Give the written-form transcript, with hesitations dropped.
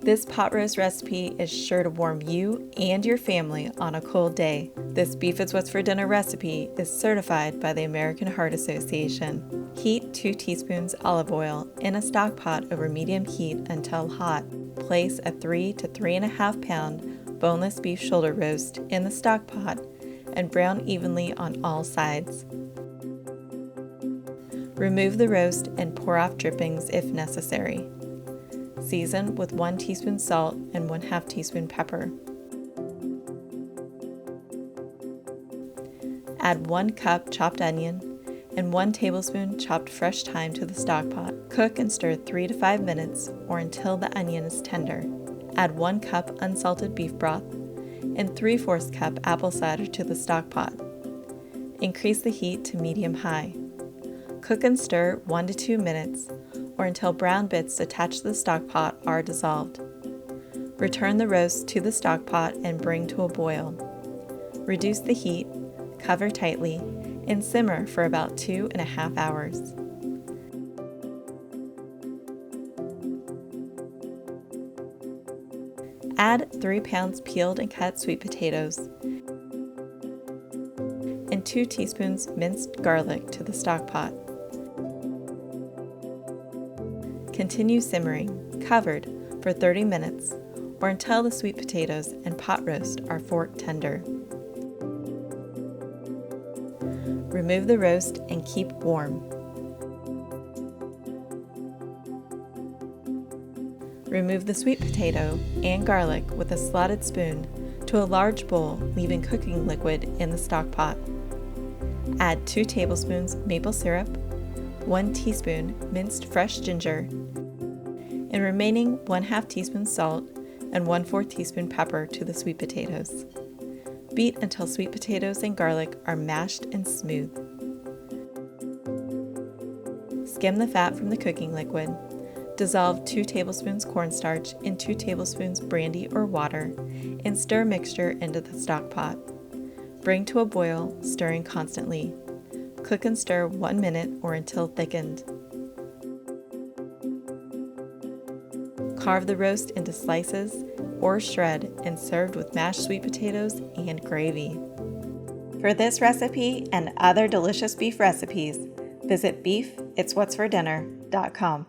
This pot roast recipe is sure to warm you and your family on a cold day. This Beef It's What's for Dinner recipe is certified by the American Heart Association. Heat 2 teaspoons olive oil in a stock pot over medium heat until hot. Place a 3 to 3.5 pound boneless beef shoulder roast in the stock pot and brown evenly on all sides. Remove the roast and pour off drippings if necessary. Season with 1 teaspoon salt and 1/2 teaspoon pepper. Add 1 cup chopped onion and 1 tablespoon chopped fresh thyme to the stock pot. Cook and stir 3 to 5 minutes or until the onion is tender. Add 1 cup unsalted beef broth and 3/4 cup apple cider to the stock pot. Increase the heat to medium-high. Cook and stir 1 to 2 minutes or until brown bits attached to the stock pot are dissolved. Return the roast to the stock pot and bring to a boil. Reduce the heat, cover tightly, and simmer for about 2.5 hours. Add 3 pounds peeled and cut sweet potatoes and 2 teaspoons minced garlic to the stock pot. Continue simmering, covered, for 30 minutes or until the sweet potatoes and pot roast are fork tender. Remove the roast and keep warm. Remove the sweet potato and garlic with a slotted spoon to a large bowl, leaving cooking liquid in the stock pot. Add 2 tablespoons maple syrup, 1 teaspoon minced fresh ginger, and remaining 1/2 teaspoon salt and 1/4 teaspoon pepper to the sweet potatoes. Beat until sweet potatoes and garlic are mashed and smooth. Skim the fat from the cooking liquid. Dissolve 2 tablespoons cornstarch in 2 tablespoons brandy or water and stir mixture into the stock pot. Bring to a boil, stirring constantly. Cook and stir 1 minute or until thickened. Carve the roast into slices or shred and served with mashed sweet potatoes and gravy. For this recipe and other delicious beef recipes, visit beefitswhatsfordinner.com.